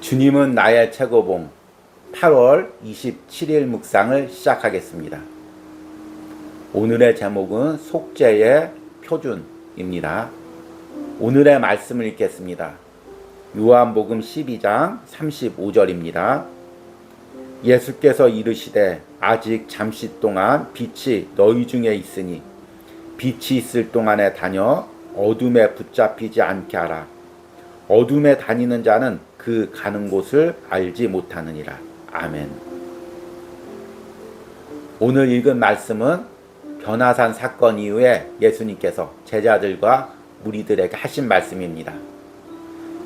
주님은 나의 최고봉 8월 27일 묵상을 시작하겠습니다. 오늘의 제목은 속죄의 표준입니다. 오늘의 말씀을 읽겠습니다. 요한복음 12장 35절입니다. 예수께서 이르시되 아직 잠시 동안 빛이 너희 중에 있으니 빛이 있을 동안에 다녀 어둠에 붙잡히지 않게 하라. 어둠에 다니는 자는 그 가는 곳을 알지 못하느니라. 아멘. 오늘 읽은 말씀은 변화산 사건 이후에 예수님께서 제자들과 무리들에게 하신 말씀입니다.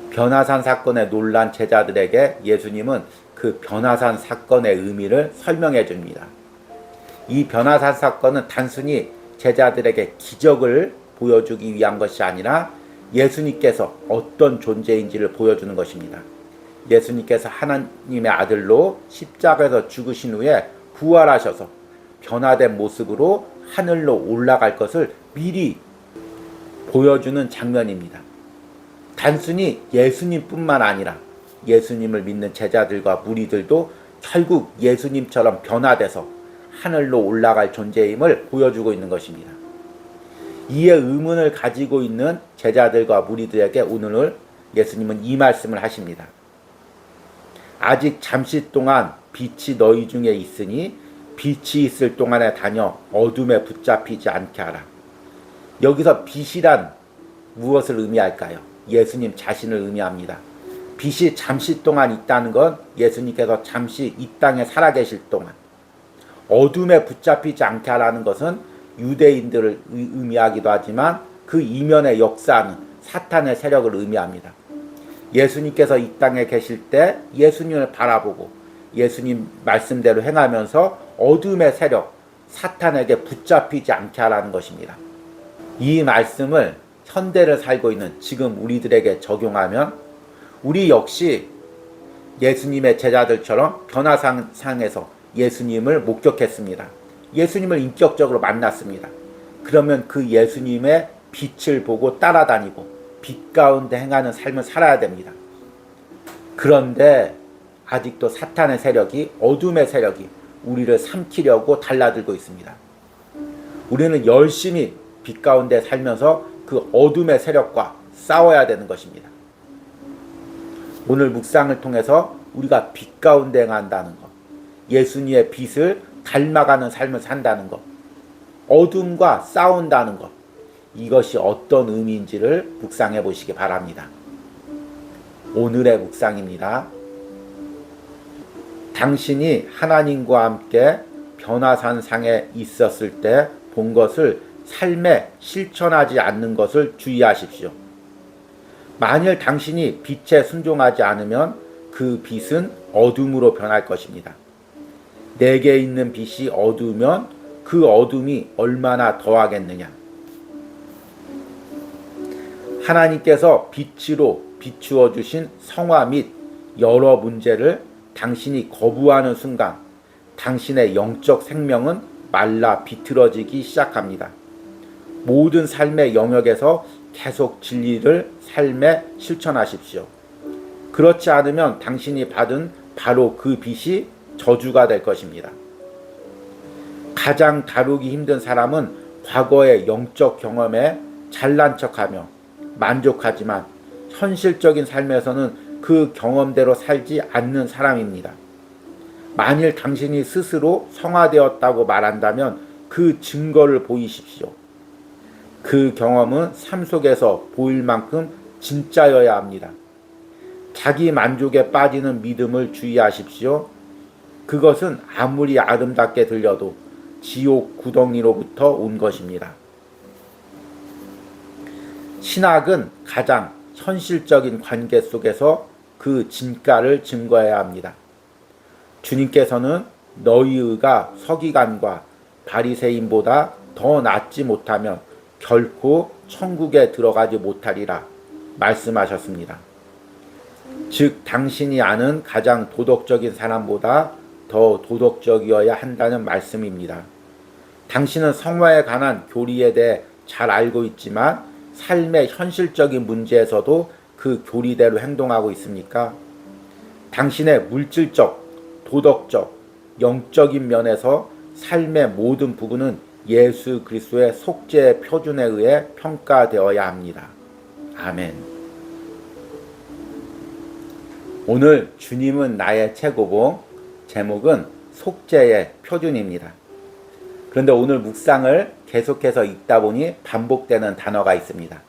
변화산 사건에 놀란 제자들에게 예수님은 그 변화산 사건의 의미를 설명해 줍니다. 이 변화산 사건은 단순히 제자들에게 기적을 보여주기 위한 것이 아니라 예수님께서 어떤 존재인지를 보여주는 것입니다. 예수님께서 하나님의 아들로 십자가에서 죽으신 후에 부활하셔서 변화된 모습으로 하늘로 올라갈 것을 미리 보여주는 장면입니다. 단순히 예수님뿐만 아니라 예수님을 믿는 제자들과 무리들도 결국 예수님처럼 변화돼서 하늘로 올라갈 존재임을 보여주고 있는 것입니다. 이에 의문을 가지고 있는 제자들과 무리들에게 오늘 예수님은 이 말씀을 하십니다. 아직 잠시 동안 빛이 너희 중에 있으니 빛이 있을 동안에 다녀 어둠에 붙잡히지 않게 하라. 여기서 빛이란 무엇을 의미할까요? 예수님 자신을 의미합니다. 빛이 잠시 동안 있다는 건 예수님께서 잠시 이 땅에 살아계실 동안, 어둠에 붙잡히지 않게 하라는 것은 유대인들을 의미하기도 하지만 그 이면에 역사하는 사탄의 세력을 의미합니다. 예수님께서 이 땅에 계실 때 예수님을 바라보고 예수님 말씀대로 행하면서 어둠의 세력, 사탄에게 붙잡히지 않게 하라는 것입니다. 이 말씀을 현대를 살고 있는 지금 우리들에게 적용하면 우리 역시 예수님의 제자들처럼 변화상에서 예수님을 목격했습니다. 예수님을 인격적으로 만났습니다. 그러면 그 예수님의 빛을 보고 따라다니고 빛 가운데 행하는 삶을 살아야 됩니다. 그런데 아직도 사탄의 세력이, 어둠의 세력이 우리를 삼키려고 달라들고 있습니다. 우리는 열심히 빛 가운데 살면서 그 어둠의 세력과 싸워야 되는 것입니다. 오늘 묵상을 통해서 우리가 빛 가운데 행한다는 것, 예수님의 빛을 닮아가는 삶을 산다는 것, 어둠과 싸운다는 것, 이것이 어떤 의미인지를 묵상해 보시기 바랍니다. 오늘의 묵상입니다. 당신이 하나님과 함께 변화산 상에 있었을 때 본 것을 삶에 실천하지 않는 것을 주의하십시오. 만일 당신이 빛에 순종하지 않으면 그 빛은 어둠으로 변할 것입니다. 내게 있는 빛이 어두우면 그 어둠이 얼마나 더하겠느냐. 하나님께서 빛으로 비추어 주신 성화 및 여러 문제를 당신이 거부하는 순간 당신의 영적 생명은 말라 비틀어지기 시작합니다. 모든 삶의 영역에서 계속 진리를 삶에 실천하십시오. 그렇지 않으면 당신이 받은 바로 그 빛이 저주가 될 것입니다. 가장 다루기 힘든 사람은 과거의 영적 경험에 잘난 척하며 만족하지만 현실적인 삶에서는 그 경험대로 살지 않는 사람입니다. 만일 당신이 스스로 성화되었다고 말한다면 그 증거를 보이십시오. 그 경험은 삶 속에서 보일 만큼 진짜여야 합니다. 자기 만족에 빠지는 믿음을 주의하십시오. 그것은 아무리 아름답게 들려도 지옥 구덩이로부터 온 것입니다. 신학은 가장 현실적인 관계 속에서 그 진가를 증거해야 합니다. 주님께서는 너희 의가 서기관과 바리새인보다 더 낫지 못하면 결코 천국에 들어가지 못하리라 말씀하셨습니다. 즉 당신이 아는 가장 도덕적인 사람보다 더 도덕적이어야 한다는 말씀입니다. 당신은 성화에 관한 교리에 대해 잘 알고 있지만 삶의 현실적인 문제에서도 그 교리대로 행동하고 있습니까? 당신의 물질적, 도덕적, 영적인 면에서 삶의 모든 부분은 예수 그리스도의 속죄의 표준에 의해 평가되어야 합니다. 아멘. 오늘 주님은 나의 최고봉, 제목은 속죄의 표준입니다. 그런데 오늘 묵상을 계속해서 읽다 보니 반복되는 단어가 있습니다.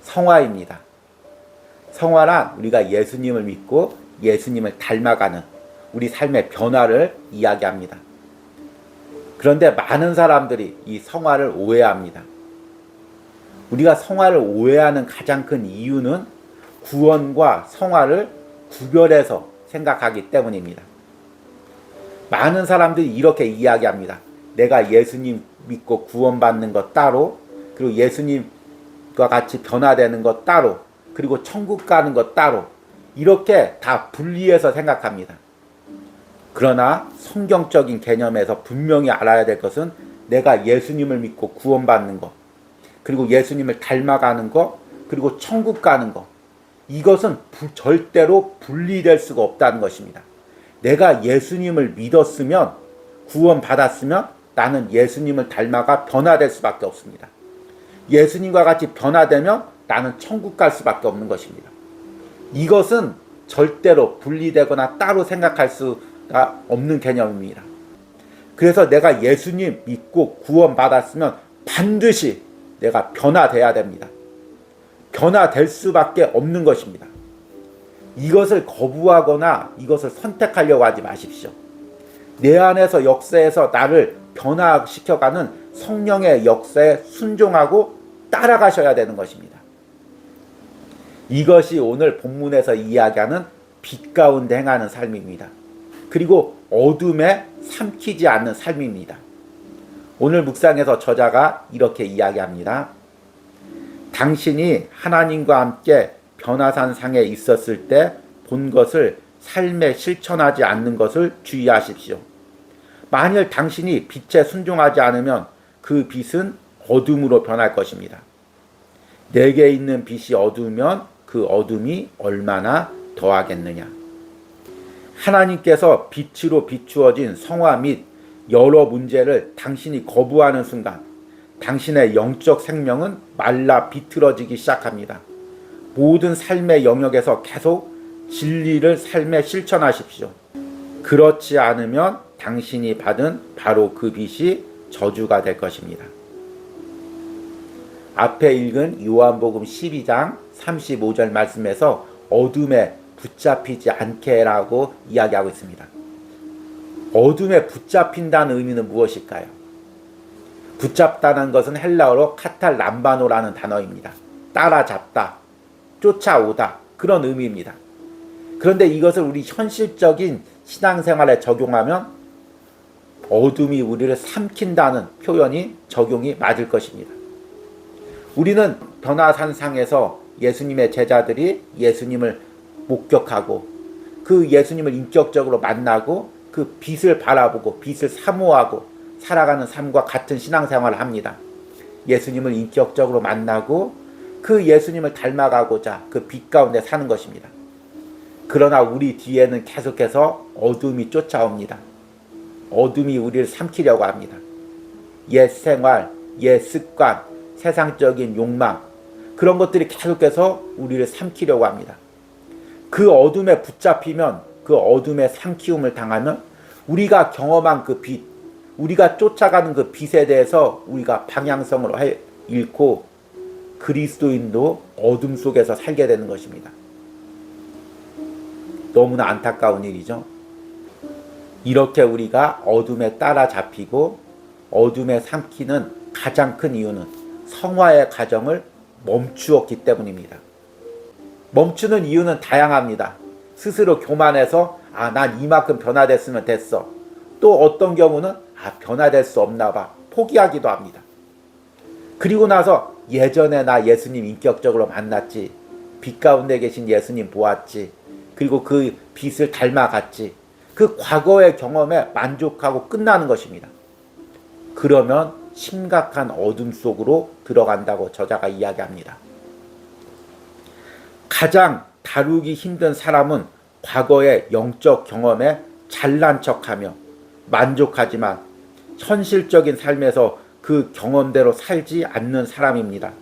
성화입니다. 성화란 우리가 예수님을 믿고 예수님을 닮아가는 우리 삶의 변화를 이야기합니다. 그런데 많은 사람들이 이 성화를 오해합니다. 우리가 성화를 오해하는 가장 큰 이유는 구원과 성화를 구별해서 생각하기 때문입니다. 많은 사람들이 이렇게 이야기합니다. 내가 예수님 믿고 구원받는 것 따로, 그리고 예수님과 같이 변화되는 것 따로, 그리고 천국 가는 것 따로, 이렇게 다 분리해서 생각합니다. 그러나 성경적인 개념에서 분명히 알아야 될 것은 내가 예수님을 믿고 구원받는 것, 그리고 예수님을 닮아가는 것, 그리고 천국 가는 것, 이것은 절대로 분리될 수가 없다는 것입니다. 내가 예수님을 믿었으면, 구원받았으면 나는 예수님을 닮아가 변화될 수밖에 없습니다. 예수님과 같이 변화되면 나는 천국 갈 수밖에 없는 것입니다. 이것은 절대로 분리되거나 따로 생각할 수가 없는 개념입니다. 그래서 내가 예수님 믿고 구원받았으면 반드시 내가 변화돼야 됩니다. 변화될 수밖에 없는 것입니다. 이것을 거부하거나 이것을 선택하려고 하지 마십시오. 내 안에서 역사에서 나를 변화시켜가는 성령의 역사에 순종하고 따라가셔야 되는 것입니다. 이것이 오늘 본문에서 이야기하는 빛 가운데 행하는 삶입니다. 그리고 어둠에 삼키지 않는 삶입니다. 오늘 묵상에서 저자가 이렇게 이야기합니다. 당신이 하나님과 함께 변화산 상에 있었을 때 본 것을 삶에 실천하지 않는 것을 주의하십시오. 만일 당신이 빛에 순종하지 않으면 그 빛은 어둠으로 변할 것입니다. 내게 있는 빛이 어두우면 그 어둠이 얼마나 더하겠느냐. 하나님께서 빛으로 비추어진 성화 및 여러 문제를 당신이 거부하는 순간 당신의 영적 생명은 말라 비틀어지기 시작합니다. 모든 삶의 영역에서 계속 진리를 삶에 실천하십시오. 그렇지 않으면 당신이 받은 바로 그 빛이 저주가 될 것입니다. 앞에 읽은 요한복음 12장 35절 말씀에서 어둠에 붙잡히지 않게라고 이야기하고 있습니다. 어둠에 붙잡힌다는 의미는 무엇일까요? 붙잡다는 것은 헬라어로 카탈람바노라는 단어입니다. 따라잡다, 쫓아오다, 그런 의미입니다. 그런데 이것을 우리 현실적인 신앙생활에 적용하면 어둠이 우리를 삼킨다는 표현이 적용이 맞을 것입니다. 우리는 변화산상에서 예수님의 제자들이 예수님을 목격하고 그 예수님을 인격적으로 만나고 그 빛을 바라보고 빛을 사모하고 살아가는 삶과 같은 신앙생활을 합니다. 예수님을 인격적으로 만나고 그 예수님을 닮아가고자 그 빛 가운데 사는 것입니다. 그러나 우리 뒤에는 계속해서 어둠이 쫓아옵니다. 어둠이 우리를 삼키려고 합니다. 옛 생활, 옛 습관, 세상적인 욕망, 그런 것들이 계속해서 우리를 삼키려고 합니다. 그 어둠에 붙잡히면, 그 어둠에 삼키움을 당하면 우리가 경험한 그 빛, 우리가 쫓아가는 그 빛에 대해서 우리가 방향성을 잃고 그리스도인도 어둠 속에서 살게 되는 것입니다. 너무나 안타까운 일이죠. 이렇게 우리가 어둠에 따라잡히고 어둠에 삼키는 가장 큰 이유는 성화의 과정을 멈추었기 때문입니다. 멈추는 이유는 다양합니다. 스스로 교만해서 난 이만큼 변화됐으면 됐어. 또 어떤 경우는 변화될 수 없나 봐. 포기하기도 합니다. 그리고 나서 예전에 나 예수님 인격적으로 만났지. 빛 가운데 계신 예수님 보았지. 그리고 그 빛을 닮아갔지. 그 과거의 경험에 만족하고 끝나는 것입니다. 그러면 심각한 어둠 속으로 들어간다고 저자가 이야기합니다. 가장 다루기 힘든 사람은 과거의 영적 경험에 잘난 척하며 만족하지만 현실적인 삶에서 그 경험대로 살지 않는 사람입니다.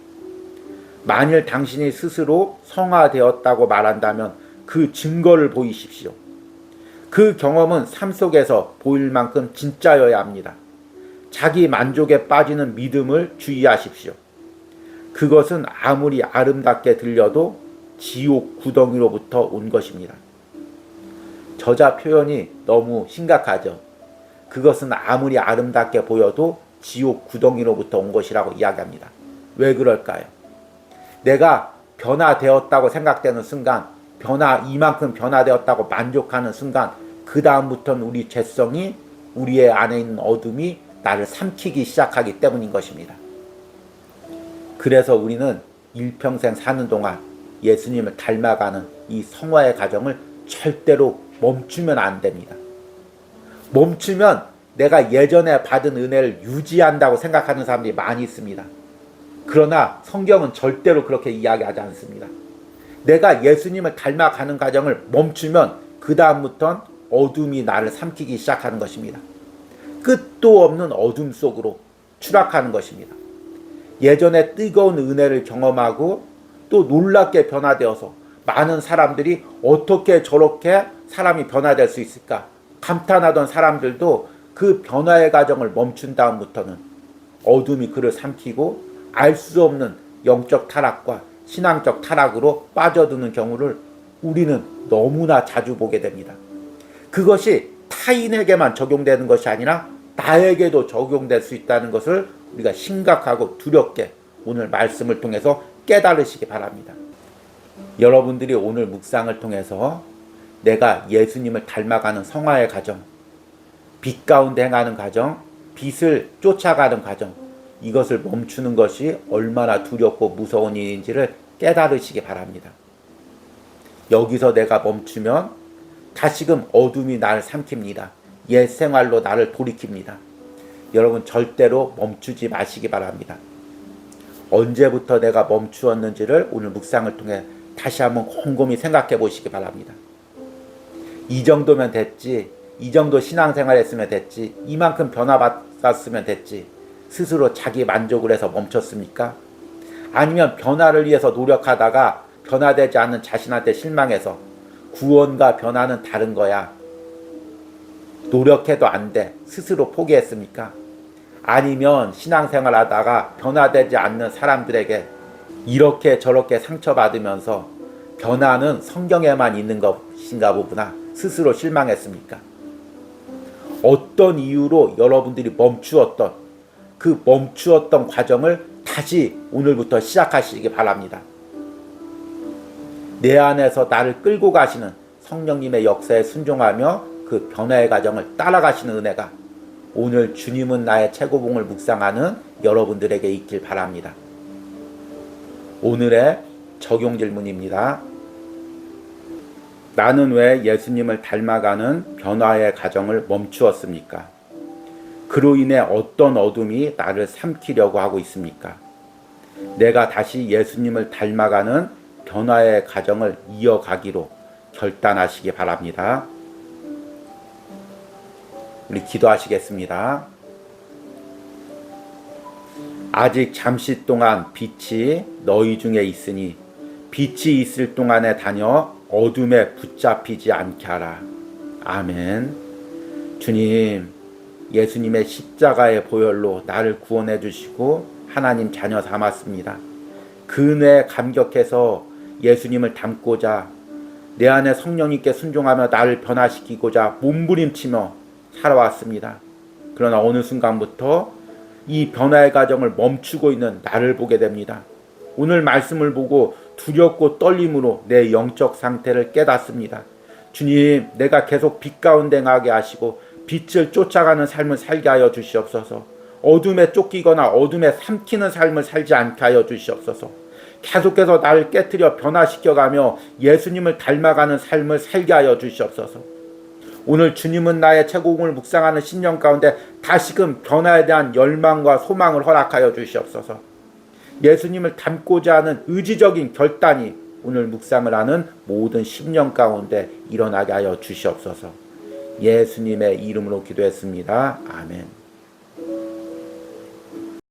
만일 당신이 스스로 성화되었다고 말한다면 그 증거를 보이십시오. 그 경험은 삶 속에서 보일 만큼 진짜여야 합니다. 자기 만족에 빠지는 믿음을 주의하십시오. 그것은 아무리 아름답게 들려도 지옥 구덩이로부터 온 것입니다. 저자 표현이 너무 심각하죠. 그것은 아무리 아름답게 보여도 지옥 구덩이로부터 온 것이라고 이야기합니다. 왜 그럴까요? 내가 변화되었다고 생각되는 순간, 이만큼 변화되었다고 만족하는 순간, 그 다음부터는 우리 죄성이, 우리의 안에 있는 어둠이 나를 삼키기 시작하기 때문인 것입니다. 그래서 우리는 일평생 사는 동안 예수님을 닮아가는 이 성화의 과정을 절대로 멈추면 안 됩니다. 멈추면 내가 예전에 받은 은혜를 유지한다고 생각하는 사람들이 많이 있습니다. 그러나 성경은 절대로 그렇게 이야기하지 않습니다. 내가 예수님을 닮아가는 과정을 멈추면 그 다음부터는 어둠이 나를 삼키기 시작하는 것입니다. 끝도 없는 어둠 속으로 추락하는 것입니다. 예전에 뜨거운 은혜를 경험하고 또 놀랍게 변화되어서 많은 사람들이 어떻게 저렇게 사람이 변화될 수 있을까 감탄하던 사람들도 그 변화의 과정을 멈춘 다음부터는 어둠이 그를 삼키고 알 수 없는 영적 타락과 신앙적 타락으로 빠져드는 경우를 우리는 너무나 자주 보게 됩니다. 그것이 타인에게만 적용되는 것이 아니라 나에게도 적용될 수 있다는 것을 우리가 심각하고 두렵게 오늘 말씀을 통해서 깨달으시기 바랍니다. 여러분들이 오늘 묵상을 통해서 내가 예수님을 닮아가는 성화의 과정, 빛 가운데 행하는 과정, 빛을 쫓아가는 과정, 이것을 멈추는 것이 얼마나 두렵고 무서운 일인지를 깨달으시기 바랍니다. 여기서 내가 멈추면 다시금 어둠이 나를 삼킵니다. 옛 생활로 나를 돌이킵니다. 여러분 절대로 멈추지 마시기 바랍니다. 언제부터 내가 멈추었는지를 오늘 묵상을 통해 다시 한번 곰곰이 생각해 보시기 바랍니다. 이 정도면 됐지, 이 정도 신앙생활 했으면 됐지, 이만큼 변화받았으면 됐지, 스스로 자기 만족을 해서 멈췄습니까? 아니면 변화를 위해서 노력하다가 변화되지 않는 자신한테 실망해서 구원과 변화는 다른 거야, 노력해도 안 돼, 스스로 포기했습니까? 아니면 신앙생활 하다가 변화되지 않는 사람들에게 이렇게 저렇게 상처받으면서 변화는 성경에만 있는 것인가 보구나 스스로 실망했습니까? 어떤 이유로 여러분들이 멈추었던 그 멈추었던 과정을 다시 오늘부터 시작하시기 바랍니다. 내 안에서 나를 끌고 가시는 성령님의 역사에 순종하며 그 변화의 과정을 따라가시는 은혜가 오늘 주님은 나의 최고봉을 묵상하는 여러분들에게 있길 바랍니다. 오늘의 적용 질문입니다. 나는 왜 예수님을 닮아가는 변화의 과정을 멈추었습니까? 그로 인해 어떤 어둠이 나를 삼키려고 하고 있습니까? 내가 다시 예수님을 닮아가는 변화의 과정을 이어가기로 결단하시기 바랍니다. 우리 기도하시겠습니다. 아직 잠시 동안 빛이 너희 중에 있으니 빛이 있을 동안에 다녀 어둠에 붙잡히지 않게 하라. 아멘. 주님, 예수님의 십자가의 보혈로 나를 구원해 주시고 하나님 자녀 삼았습니다. 그 은혜에 감격해서 예수님을 닮고자 내 안에 성령님께 순종하며 나를 변화시키고자 몸부림치며 살아왔습니다. 그러나 어느 순간부터 이 변화의 과정을 멈추고 있는 나를 보게 됩니다. 오늘 말씀을 보고 두렵고 떨림으로 내 영적 상태를 깨닫습니다. 주님, 내가 계속 빛 가운데 나게 하시고 빛을 쫓아가는 삶을 살게 하여 주시옵소서. 어둠에 쫓기거나 어둠에 삼키는 삶을 살지 않게 하여 주시옵소서. 계속해서 나를 깨트려 변화시켜가며 예수님을 닮아가는 삶을 살게 하여 주시옵소서. 오늘 주님은 나의 최고봉을 묵상하는 신령 가운데 다시금 변화에 대한 열망과 소망을 허락하여 주시옵소서. 예수님을 닮고자 하는 의지적인 결단이 오늘 묵상을 하는 모든 심령 가운데 일어나게 하여 주시옵소서. 예수님의 이름으로 기도했습니다. 아멘.